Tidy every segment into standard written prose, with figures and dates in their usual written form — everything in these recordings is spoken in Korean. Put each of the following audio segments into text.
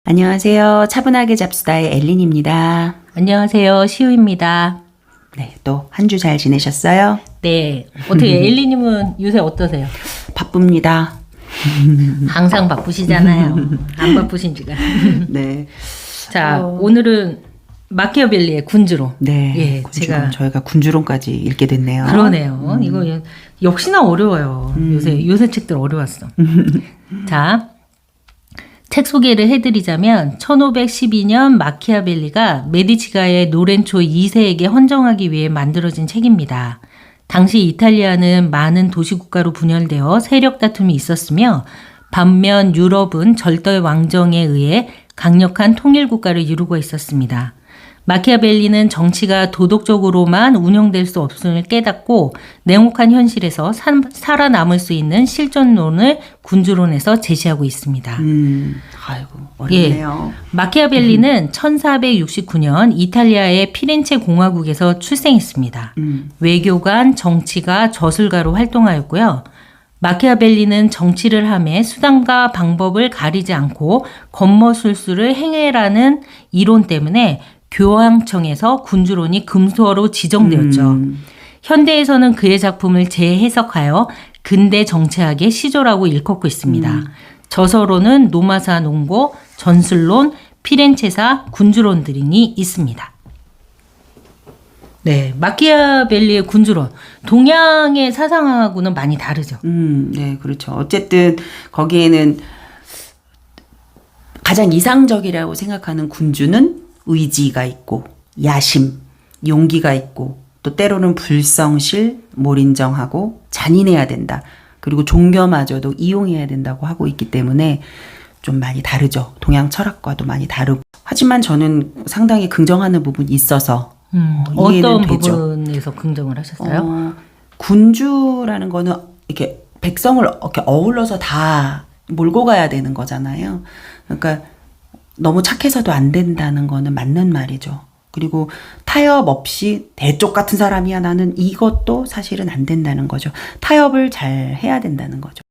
안녕하세요. 차분하게 잡수다의 엘린입니다. 안녕하세요. 시우입니다. 네, 또 한 주 잘 지내셨어요? 네. 어떻게 엘리님은 요새 어떠세요? 바쁩니다. 항상 바쁘시잖아요. 안 바쁘신 지가. 네. 자, 오늘은 마키아벨리의 군주론. 네. 예, 군주론, 저희가 군주론까지 읽게 됐네요. 그러네요. 이거 역시나 어려워요. 요새 책들 어려웠어. 자, 책 소개를 해드리자면 1512년 마키아벨리가 메디치가의 노렌초 2세에게 헌정하기 위해 만들어진 책입니다. 당시 이탈리아는 많은 도시국가로 분열되어 세력 다툼이 있었으며 반면 유럽은 절대 왕정에 의해 강력한 통일국가를 이루고 있었습니다. 마키아벨리는 정치가 도덕적으로만 운영될 수 없음을 깨닫고 냉혹한 현실에서 살아남을 수 있는 실존론을 군주론에서 제시하고 있습니다. 아이고, 어렵네요. 마키아벨리는 1469년 이탈리아의 피렌체 공화국에서 출생했습니다. 외교관, 정치가, 저술가로 활동하였고요. 마키아벨리는 정치를 함에 수단과 방법을 가리지 않고 겉멋술수를 행해라는 이론 때문에 교황청에서 군주론이 금수어로 지정되었죠. 현대에서는 그의 작품을 재해석하여 근대 정치학의 시조라고 일컫고 있습니다. 저서로는 노마사 농고, 전술론, 피렌체사, 군주론 등이 있습니다. 네, 마키아벨리의 군주론. 동양의 사상하고는 많이 다르죠. 네, 그렇죠. 어쨌든 거기에는 가장 이상적이라고 생각하는 군주는 의지가 있고 야심, 용기가 있고 또 때로는 불성실, 몰인정하고 잔인해야 된다. 그리고 종교마저도 이용해야 된다고 하고 있기 때문에 좀 많이 다르죠. 동양 철학과도 많이 다르고. 하지만 저는 상당히 긍정하는 부분이 있어서 어떤 되죠. 부분에서 긍정을 하셨어요? 군주라는 거는 이렇게 백성을 이렇게 어울러서 다 몰고 가야 되는 거잖아요. 그러니까 너무 착해서도 안 된다는 거는 맞는 말이죠. 그리고 타협 없이 대쪽 같은 사람이야 나는 이것도 사실은 안 된다는 거죠. 타협을 잘 해야 된다는 거죠.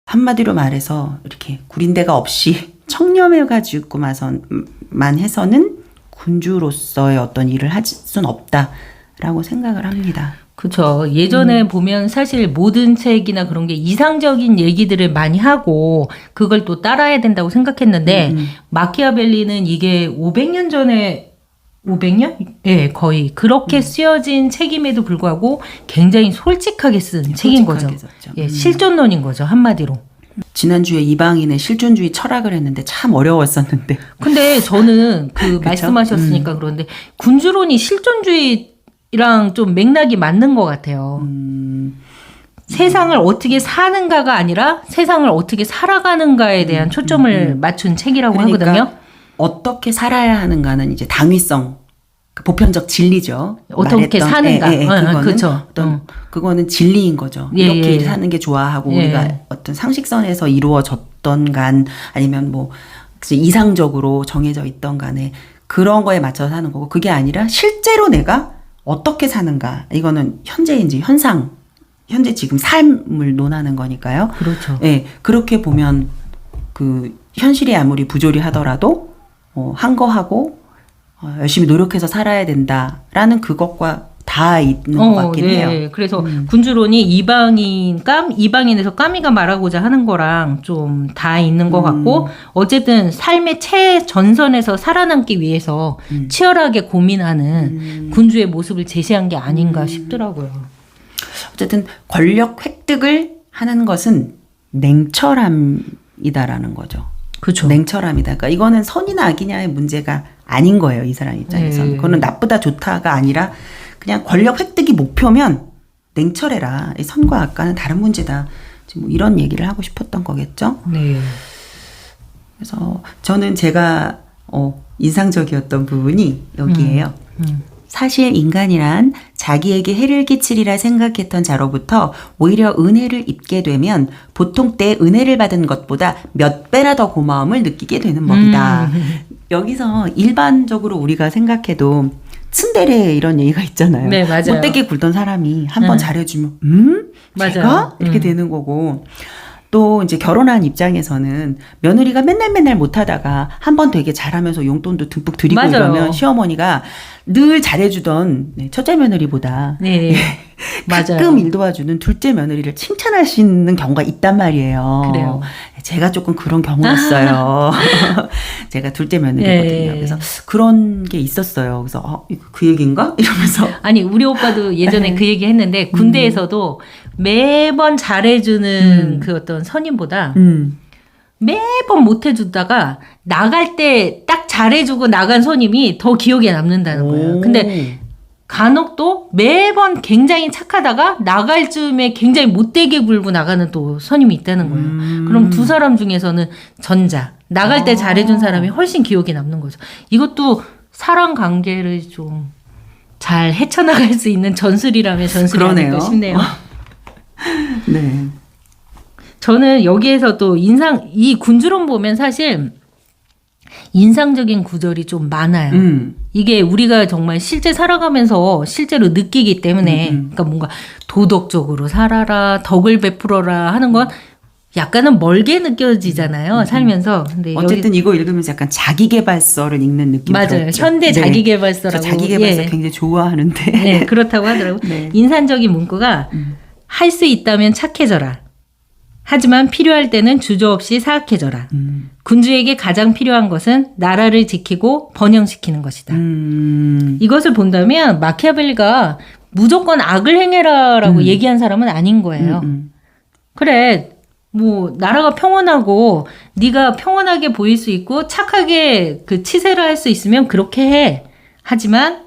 한마디로 말해서 이렇게 구린대가 없이 청렴을 가지고만 해서는 군주로서의 어떤 일을 할 수는 없다라고 생각을 합니다. 그렇죠. 예전에 보면 사실 모든 책이나 그런 게 이상적인 얘기들을 많이 하고 그걸 또 따라야 된다고 생각했는데 마키아벨리는 이게 500년 전에 500년? 예, 거의 그렇게 쓰여진 책임에도 불구하고 굉장히 솔직하게 쓴 책인 거죠. 썼죠. 예, 실존론인 거죠, 한마디로. 지난주에 이방인의 실존주의 철학을 했는데 참 어려웠었는데. 근데 저는 말씀하셨으니까 그런데 군주론이 실존주의랑 좀 맥락이 맞는 것 같아요. 세상을 어떻게 사는가가 아니라 세상을 어떻게 살아가는가에 대한 초점을 맞춘 책이라고 그러니까 하거든요. 어떻게 살아야 하는가는 이제 당위성, 그 보편적 진리죠. 어떻게 사는가. 그거는 그렇죠. 그거는 진리인 거죠. 이렇게 사는 게 좋아하고 우리가 어떤 상식선에서 이루어졌던 간 아니면 뭐 이상적으로 정해져 있던 간에 그런 거에 맞춰서 사는 거고 그게 아니라 실제로 내가 어떻게 사는가. 이거는 현재인지 현재 지금 삶을 논하는 거니까요. 그렇죠. 예, 그렇게 보면 그 현실이 아무리 부조리 하더라도 한 거 하고 열심히 노력해서 살아야 된다라는 그것과 다 있는 것 같긴 해요. 그래서 군주론이 이방인에서 까미가 말하고자 하는 거랑 좀 다 있는 것 같고 어쨌든 삶의 최전선에서 살아남기 위해서 치열하게 고민하는 군주의 모습을 제시한 게 아닌가 싶더라고요. 어쨌든 권력 획득을 하는 것은 냉철함이다라는 거죠. 그렇죠. 냉철함이다. 그러니까 이거는 선이나 악이냐의 문제가 아닌 거예요. 이 사람 입장에서는. 그거는 나쁘다 좋다가 아니라 그냥 권력 획득이 목표면 냉철해라. 이 선과 악과는 다른 문제다. 지금 뭐 이런 얘기를 하고 싶었던 거겠죠. 네. 그래서 저는 제가 인상적이었던 부분이 여기에요. 사실 인간이란 자기에게 해를 끼치리라 생각했던 자로부터 오히려 은혜를 입게 되면 보통 때 은혜를 받은 것보다 몇 배나 더 고마움을 느끼게 되는 법이다. 여기서 일반적으로 우리가 생각해도 츤데레 이런 얘기가 있잖아요. 네, 맞아요. 못되게 굴던 사람이 한 번 잘해주면 제가? 이렇게 되는 거고 또 이제 결혼한 입장에서는 며느리가 맨날 못하다가 한 번 되게 잘하면서 용돈도 듬뿍 드리고 맞아요. 이러면 시어머니가 늘 잘해주던 첫째 며느리보다 네. 맞아요. 가끔 일 도와주는 둘째 며느리를 칭찬할 수 있는 경우가 있단 말이에요. 그래요. 제가 조금 그런 경우였어요. 제가 둘째 며느리거든요. 네. 그래서 그런 게 있었어요. 그래서 이거 그 얘기인가? 이러면서 아니 우리 오빠도 예전에 네. 그 얘기 했는데 군대에서도 매번 잘해주는 그 어떤 선임보다 매번 못해주다가 나갈 때 딱 잘해주고 나간 선임이 더 기억에 남는다는 거예요. 근데 간혹 또 매번 굉장히 착하다가 나갈 즈음에 굉장히 못되게 굴고 나가는 또 선임이 있다는 거예요. 그럼 두 사람 중에서는 전자, 나갈 때 잘해준 사람이 훨씬 기억에 남는 거죠. 이것도 사람 관계를 좀 잘 헤쳐나갈 수 있는 전술이라면 전술이 아닐까 그러네요. 싶네요. 네. 저는 여기에서 또 이 군주론 보면 사실 인상적인 구절이 좀 많아요. 이게 우리가 정말 실제 살아가면서 실제로 느끼기 때문에 그러니까 뭔가 도덕적으로 살아라, 덕을 베풀어라 하는 건 약간은 멀게 느껴지잖아요. 살면서. 근데 어쨌든 이거 읽으면서 약간 자기계발서를 읽는 느낌이 맞아요. 들었죠. 현대 네. 자기계발서라고. 저 자기계발서 예. 굉장히 좋아하는데. 네, 그렇다고 하더라고요. 네. 인상적인 문구가 할 수 있다면 착해져라. 하지만 필요할 때는 주저없이 사악해져라. 군주에게 가장 필요한 것은 나라를 지키고 번영시키는 것이다. 이것을 본다면 마키아벨리가 무조건 악을 행해라라고 얘기한 사람은 아닌 거예요. 그래, 뭐 나라가 평온하고 네가 평온하게 보일 수 있고 착하게 그 치세를 할 수 있으면 그렇게 해. 하지만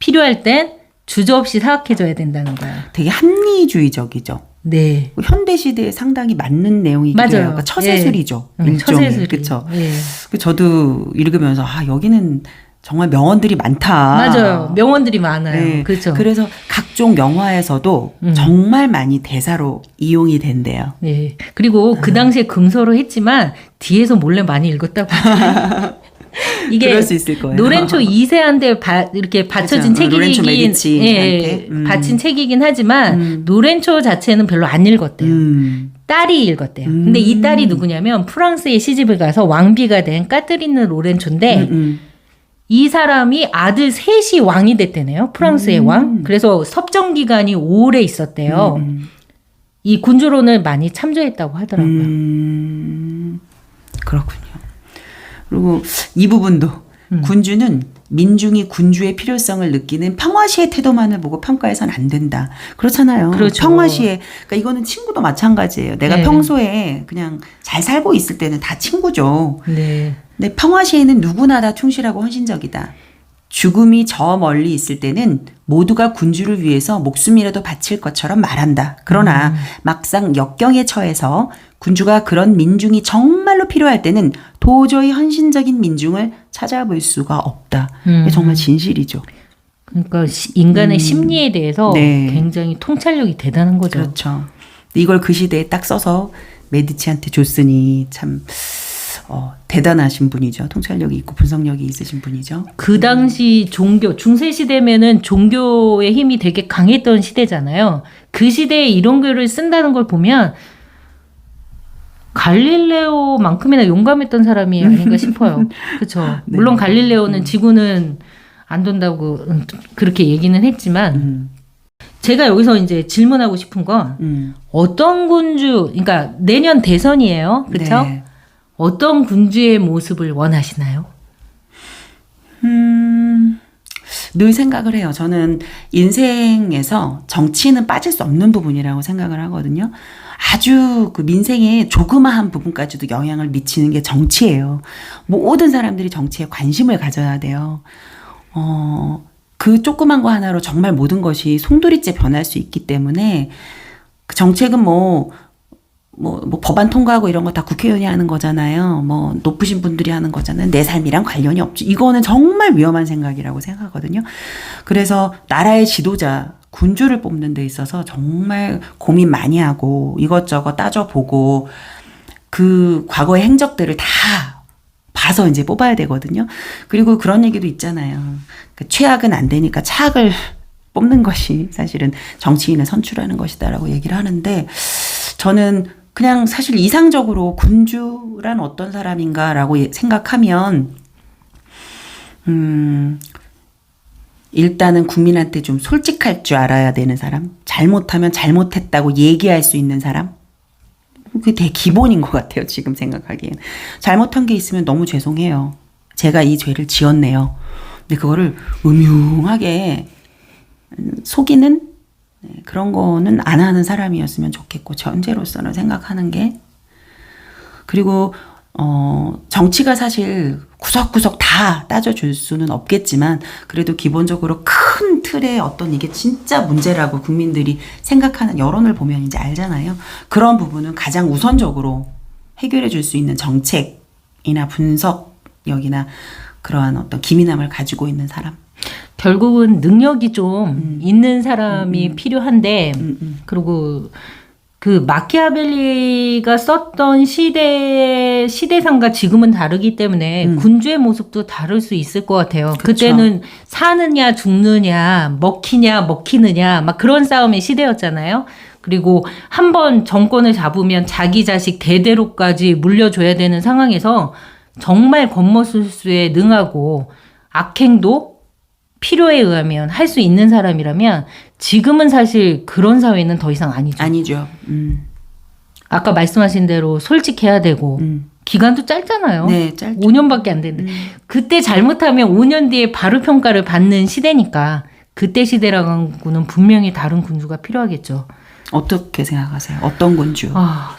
필요할 땐 주저없이 사악해져야 된다는 거야. 되게 합리주의적이죠. 네. 현대 시대에 상당히 맞는 내용이기도 맞아요. 해요. 그러니까 처세술이죠. 예. 일종의. 처세술이. 그렇죠. 예. 저도 읽으면서 여기는 정말 명언들이 많다. 맞아요. 명언들이 많아요. 네. 그렇죠. 그래서 각종 영화에서도 정말 많이 대사로 이용이 된대요. 네. 그리고 그 당시에 금서로 했지만 뒤에서 몰래 많이 읽었다고 하더라고요. 이게 그럴 수 있을 거예요. 노렌초 2세한테 이렇게 받쳐진 그렇죠. 로렌초 책이긴 메디치한테. 바친 책이긴 하지만 노렌초 자체는 별로 안 읽었대요. 딸이 읽었대요. 근데 이 딸이 누구냐면 프랑스에 시집을 가서 왕비가 된 까트리느 로렌초인데 이 사람이 아들 셋이 왕이 됐대네요. 프랑스의 왕. 그래서 섭정 기간이 오래 있었대요. 이 군주론을 많이 참조했다고 하더라고요. 그렇군요. 그리고 이 부분도 군주는 민중이 군주의 필요성을 느끼는 평화시의 태도만을 보고 평가해서는 안 된다. 그렇잖아요. 그렇죠. 평화시에 그러니까 이거는 친구도 마찬가지예요. 내가 네. 평소에 그냥 잘 살고 있을 때는 다 친구죠. 네. 근데 평화시에는 누구나 다 충실하고 헌신적이다. 죽음이 저 멀리 있을 때는 모두가 군주를 위해서 목숨이라도 바칠 것처럼 말한다. 그러나 막상 역경에 처해서 군주가 그런 민중이 정말로 필요할 때는 도저히 헌신적인 민중을 찾아볼 수가 없다. 이게 정말 진실이죠. 그러니까 인간의 심리에 대해서 네. 굉장히 통찰력이 대단한 거죠. 그렇죠. 이걸 그 시대에 딱 써서 메디치한테 줬으니 참 대단하신 분이죠. 통찰력이 있고 분석력이 있으신 분이죠. 그 당시 종교, 중세 시대면은 종교의 힘이 되게 강했던 시대잖아요. 그 시대에 이런 글을 쓴다는 걸 보면 갈릴레오만큼이나 용감했던 사람이 아닌가 싶어요. 그렇죠. 네. 물론 갈릴레오는 지구는 안 돈다고 그렇게 얘기는 했지만 제가 여기서 이제 질문하고 싶은 건 어떤 군주, 그러니까 내년 대선이에요. 그렇죠? 네. 어떤 군주의 모습을 원하시나요? 늘 생각을 해요. 저는 인생에서 정치는 빠질 수 없는 부분이라고 생각을 하거든요. 아주 그 민생의 조그마한 부분까지도 영향을 미치는 게 정치예요. 모든 사람들이 정치에 관심을 가져야 돼요. 그 조그만 거 하나로 정말 모든 것이 송두리째 변할 수 있기 때문에 그 정책은 뭐 법안 통과하고 이런 거 다 국회의원이 하는 거잖아요. 뭐 높으신 분들이 하는 거잖아요. 내 삶이랑 관련이 없지. 이거는 정말 위험한 생각이라고 생각하거든요. 그래서 나라의 지도자, 군주를 뽑는 데 있어서 정말 고민 많이 하고 이것저것 따져보고 그 과거의 행적들을 다 봐서 이제 뽑아야 되거든요. 그리고 그런 얘기도 있잖아요. 그 최악은 안 되니까 차악을 뽑는 것이 사실은 정치인을 선출하는 것이다라고 얘기를 하는데 저는 그냥 사실 이상적으로 군주란 어떤 사람인가라고 생각하면 일단은 국민한테 좀 솔직할 줄 알아야 되는 사람, 잘못하면 잘못했다고 얘기할 수 있는 사람, 그게 되게 기본인 것 같아요. 지금 생각하기엔. 잘못한 게 있으면 너무 죄송해요. 제가 이 죄를 지었네요. 근데 그거를 음흉하게 속이는 그런 거는 안 하는 사람이었으면 좋겠고, 전제로서는 생각하는 게. 그리고 정치가 사실 구석구석 다 따져줄 수는 없겠지만 그래도 기본적으로 큰 틀에 어떤 이게 진짜 문제라고 국민들이 생각하는 여론을 보면 이제 알잖아요. 그런 부분은 가장 우선적으로 해결해 줄 수 있는 정책이나 분석력이나 그러한 어떤 기민함을 가지고 있는 사람. 결국은 능력이 좀 있는 사람이 필요한데 그리고 그 마키아벨리가 썼던 시대상과 지금은 다르기 때문에 군주의 모습도 다를 수 있을 것 같아요. 그쵸. 그때는 사느냐 죽느냐 먹히냐 먹히느냐 막 그런 싸움의 시대였잖아요. 그리고 한번 정권을 잡으면 자기 자식 대대로까지 물려줘야 되는 상황에서 정말 겉멋술수에 능하고 악행도 필요에 의하면 할 수 있는 사람이라면 지금은 사실 그런 사회는 더 이상 아니죠. 아니죠. 아까 말씀하신 대로 솔직해야 되고 기간도 짧잖아요. 네, 짧죠. 5년밖에 안 되는데 그때 잘못하면 5년 뒤에 바로 평가를 받는 시대니까 그때 시대랑은 분명히 다른 군주가 필요하겠죠. 어떻게 생각하세요? 어떤 군주?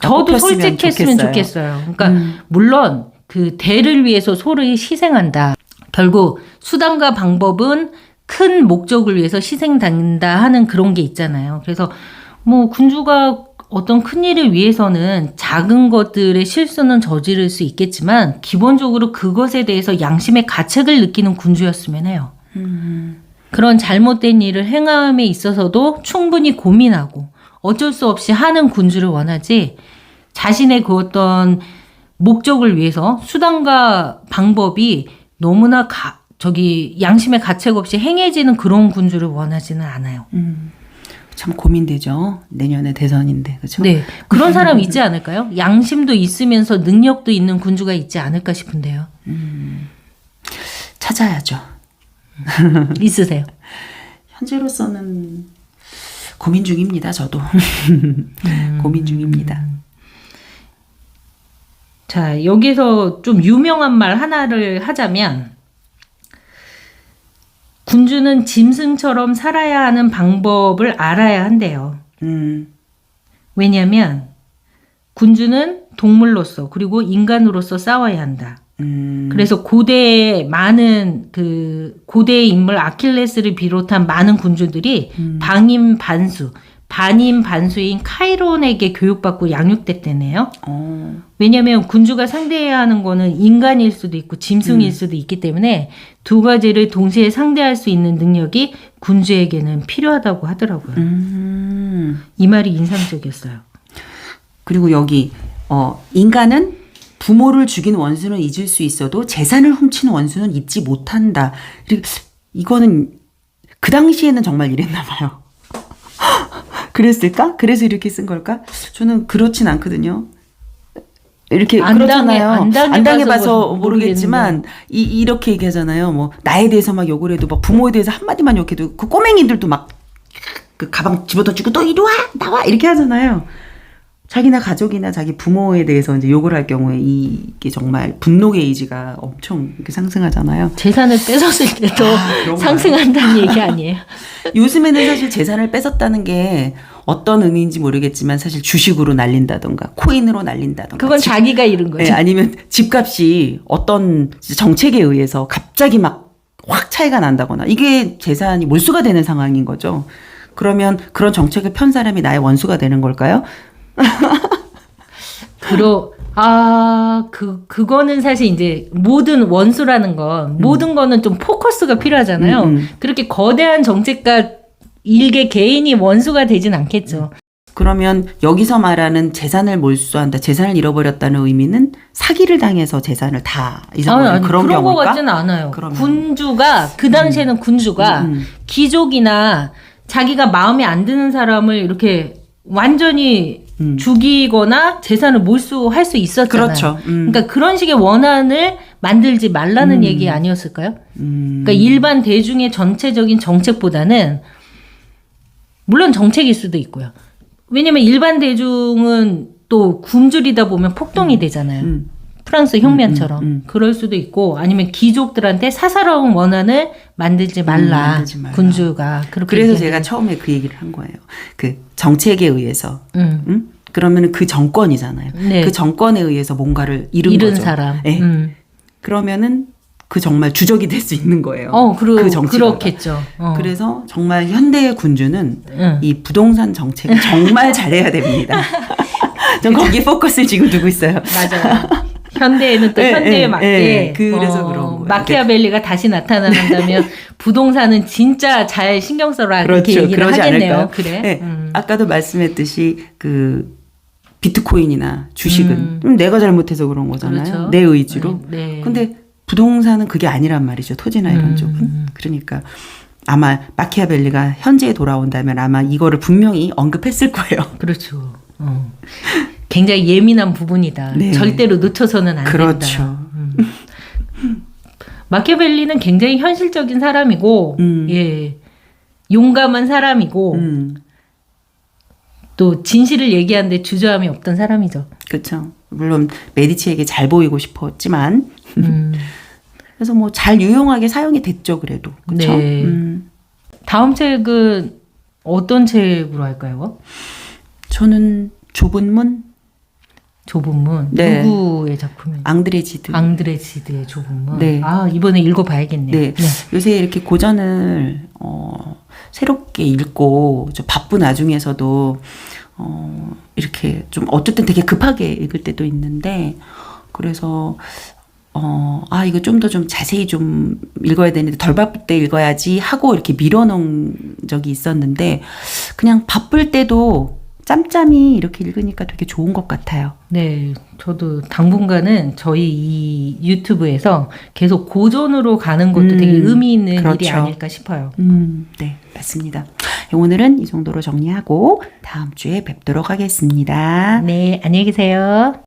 저도 뽑혔으면 솔직했으면 좋겠어요. 그러니까 물론 그 대를 위해서 소를 희생한다. 결국 수단과 방법은 큰 목적을 위해서 희생당한다 하는 그런 게 있잖아요. 그래서 뭐 군주가 어떤 큰 일을 위해서는 작은 것들의 실수는 저지를 수 있겠지만 기본적으로 그것에 대해서 양심의 가책을 느끼는 군주였으면 해요. 그런 잘못된 일을 행함에 있어서도 충분히 고민하고 어쩔 수 없이 하는 군주를 원하지 자신의 그 어떤 목적을 위해서 수단과 방법이 너무나 양심의 가책 없이 행해지는 그런 군주를 원하지는 않아요. 참 고민되죠. 내년에 대선인데, 그렇죠? 네, 그런 사람 있지 않을까요? 양심도 있으면서 능력도 있는 군주가 있지 않을까 싶은데요. 찾아야죠. 있으세요? 현재로서는 고민 중입니다. 저도 고민 중입니다. 자, 여기서 좀 유명한 말 하나를 하자면 군주는 짐승처럼 살아야 하는 방법을 알아야 한대요. 왜냐하면 군주는 동물로서 그리고 인간으로서 싸워야 한다. 그래서 고대의 많은 고대의 인물 아킬레스를 비롯한 많은 군주들이 반인 반수인 카이론에게 교육받고 양육됐대네요. 왜냐하면 군주가 상대해야 하는 거는 인간일 수도 있고 짐승일 수도 있기 때문에 두 가지를 동시에 상대할 수 있는 능력이 군주에게는 필요하다고 하더라고요. 이 말이 인상적이었어요. 그리고 여기 인간은 부모를 죽인 원수는 잊을 수 있어도 재산을 훔친 원수는 잊지 못한다. 이거는 그 당시에는 정말 이랬나 봐요. 그랬을까? 그래서 이렇게 쓴 걸까? 저는 그렇진 않거든요. 이렇게 그렇잖아요. 안 당해봐서 모르겠지만 이렇게 얘기하잖아요. 뭐 나에 대해서 막 욕을 해도 막 부모에 대해서 한마디만 욕해도 그 꼬맹이들도 막 그 가방 집어던지고 너 이리 와 나와 이렇게 하잖아요. 자기나 가족이나 자기 부모에 대해서 이제 욕을 할 경우에 이게 정말 분노의 의지가 엄청 이렇게 상승하잖아요. 재산을 뺏었을 때도 상승한다는 얘기 아니에요? 요즘에는 사실 재산을 뺏었다는 게 어떤 의미인지 모르겠지만 사실 주식으로 날린다던가 코인으로 날린다던가 그건 자기가 잃은 거지. 네, 아니면 집값이 어떤 정책에 의해서 갑자기 막 확 차이가 난다거나 이게 재산이 몰수가 되는 상황인 거죠. 그러면 그런 정책을 편 사람이 나의 원수가 되는 걸까요? 그거는 사실 이제 모든 원수라는 건 모든 거는 좀 포커스가 필요하잖아요. 그렇게 거대한 정책과 일개 개인이 원수가 되진 않겠죠. 그러면 여기서 말하는 재산을 몰수한다, 재산을 잃어버렸다는 의미는 사기를 당해서 재산을 다 잃어버린 그런 경우일까? 거 같지는 않아요. 그러면. 군주가 그 당시에는 군주가 귀족이나 자기가 마음에 안 드는 사람을 이렇게 완전히 죽이거나 재산을 몰수할 수 있었잖아요. 그렇죠. 그러니까 그런 식의 원한을 만들지 말라는 얘기 아니었을까요? 그러니까 일반 대중의 전체적인 정책보다는 물론 정책일 수도 있고요. 왜냐면 일반 대중은 또 굶주리다 보면 폭동이 되잖아요. 프랑스 혁명처럼 그럴 수도 있고 아니면 귀족들한테 사사로운 원한을 만들지 말라. 군주가 그렇게 그래서 제가 처음에 그 얘기를 한 거예요. 그 정책에 의해서 그러면은 그 정권이잖아요. 네. 그 정권에 의해서 뭔가를 잃은 거죠. 사람. 네. 그러면은 그 정말 주적이 될 수 있는 거예요. 그 그렇겠죠. 그래서 정말 현대의 군주는 이 부동산 정책을 정말 잘해야 됩니다. 전 거기에 포커스를 지금 두고 있어요. 맞아요. 현대에는 또 현대에 맞게 그래서 그런 거예요. 마키아벨리가 다시 나타난다면 부동산은 진짜 잘 신경 써라 그렇죠. 이렇게 얘기를 그러지 하겠네요. 않을까요? 그래. 네. 아까도 말씀했듯이 그 비트코인이나 주식은 내가 잘못해서 그런 거잖아요. 그렇죠. 내 의지로. 네. 근데 부동산은 그게 아니란 말이죠. 토지나 이런 쪽은. 그러니까 아마 마키아벨리가 현재에 돌아온다면 아마 이거를 분명히 언급했을 거예요. 그렇죠. 굉장히 예민한 부분이다. 네. 절대로 놓쳐서는 안 그렇죠. 된다. 마키아벨리는 굉장히 현실적인 사람이고, 예, 용감한 사람이고, 또 진실을 얘기하는데 주저함이 없던 사람이죠. 그렇죠. 물론 메디치에게 잘 보이고 싶었지만, 그래서 뭐 잘 유용하게 사용이 됐죠. 그래도 그렇죠. 네. 다음 책은 어떤 책으로 할까요? 저는 좁은 문. 좁은 문. 네. 누구의 작품이에요? 앙드레지드. 앙드레지드의 좁은 문. 네. 아, 이번에 읽어봐야겠네요. 네. 요새 이렇게 고전을 새롭게 읽고 좀 바쁜 와중에서도 이렇게 좀 어쨌든 되게 급하게 읽을 때도 있는데 그래서 이거 좀 더 좀 자세히 좀 읽어야 되는데 덜 바쁠 때 읽어야지 하고 이렇게 밀어놓은 적이 있었는데 그냥 바쁠 때도 짬짬이 이렇게 읽으니까 되게 좋은 것 같아요. 네, 저도 당분간은 저희 이 유튜브에서 계속 고전으로 가는 것도 되게 의미 있는 그렇죠. 일이 아닐까 싶어요. 네, 맞습니다. 오늘은 이 정도로 정리하고 다음 주에 뵙도록 하겠습니다. 네, 안녕히 계세요.